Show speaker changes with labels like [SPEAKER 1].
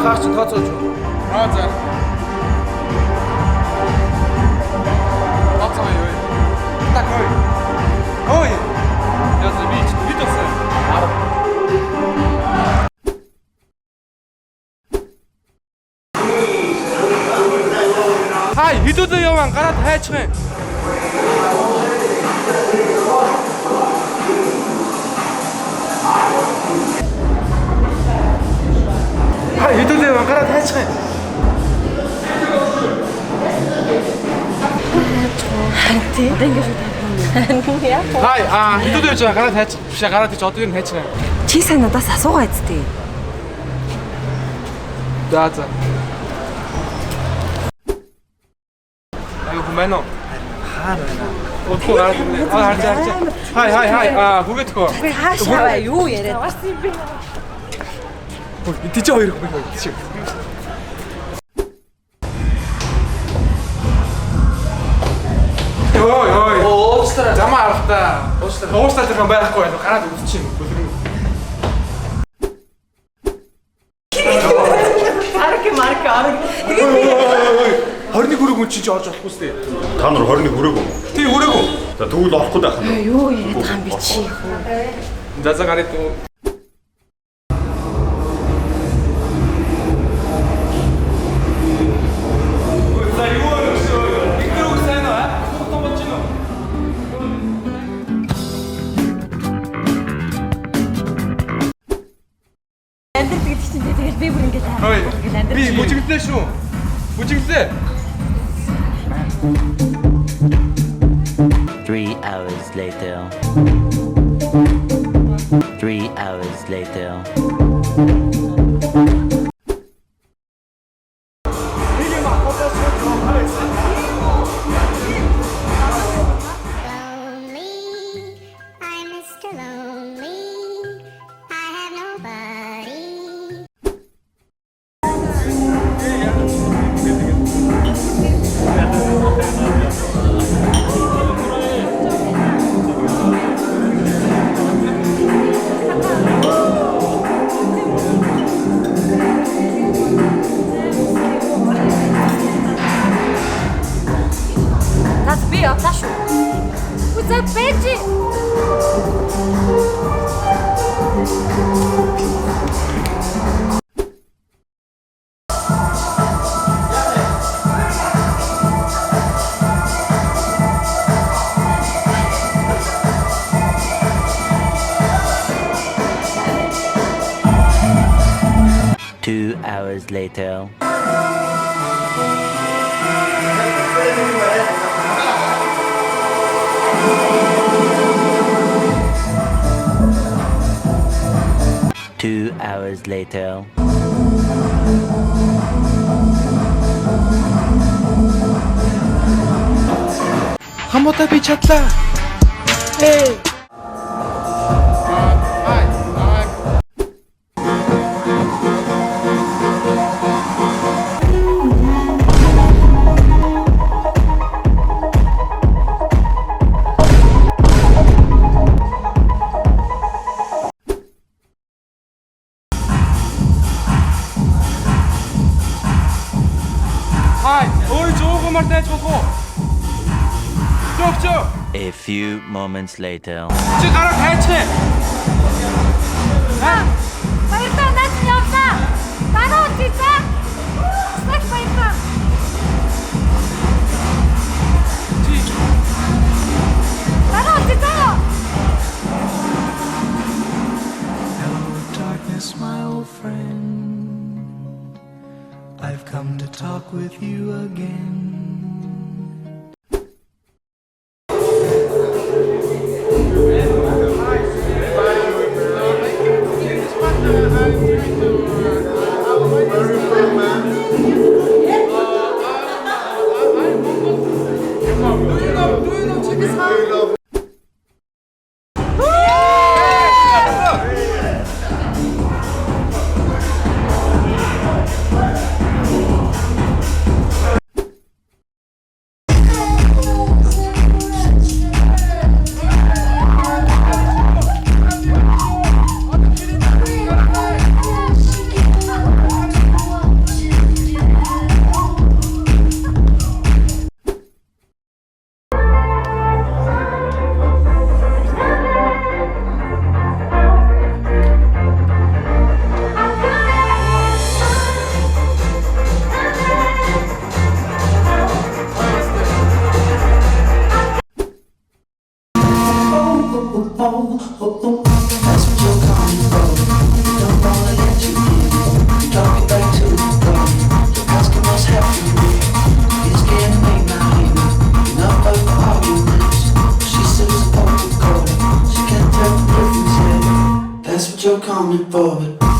[SPEAKER 1] хаач тооцоож. Аа за. Тооцоо юу? Так ой. Ой. Я забич. Виделся? Хай, хэдүүлээ яваа гараад хайчих юм. Хай, хэдүүлээ яваа гараад хайчих юм.
[SPEAKER 2] Ханти. Ингэж үү. Яа.
[SPEAKER 1] Хай, хэдүүлээ яваа гараад хайчих. Биш гараад ич одыг нь хайчих юм.
[SPEAKER 2] Чи сайн надаас асуугаа эцтэй.
[SPEAKER 1] За за. Мэнэ. Хаар байна. Өөхөө харж. Хай. Хүгээдгөө.
[SPEAKER 2] Хаашаа юу яриад.
[SPEAKER 1] Тийч хоёр хүн тийч. Ой. Уучлаарай. Замаа авахта. Уучлаарай гэх юм байхгүй байна. Гараад үзчих юм.
[SPEAKER 2] Марк.
[SPEAKER 1] Тэгээд 21 хүрэг хүн чинь орж болохгүй сте.
[SPEAKER 3] Та нар 21 хүрээгүй.
[SPEAKER 1] Тий хүрээгүй.
[SPEAKER 3] За тэгвэл олохгүй байх нь.
[SPEAKER 2] Юу яриад байгаа юм би чи.
[SPEAKER 1] За гараад туу. За юу вэ? Игрок сайн аа? Хутан болж гинөө.
[SPEAKER 2] Амтэр тэгээд чинь тэгээд би бүр ингэж
[SPEAKER 1] хаа. Би бүжиглээ шүү. Бүжиглээ.
[SPEAKER 4] 3 hours later. 3 hours later.
[SPEAKER 2] Tašu. Uza peči.
[SPEAKER 4] Two hours later. Two hours later.
[SPEAKER 1] Хамуутай би чадлаа. Эй.
[SPEAKER 4] A few moments later.
[SPEAKER 1] Чи гараад хайчих.
[SPEAKER 2] Баярлалаа наач явлаа. Дараа үтээ. Стах баярлалаа. Дараа үтээ.
[SPEAKER 5] Hello darkness my old friend. I've come to talk with you again. That's what you're calling for. Don't wanna let you in. Talk it back to the door. Asking what's happening. It's getting late now, ain't it? Enough of the arguments. She sits a poker call. She can't tell the difference yet. That's what you're coming for, but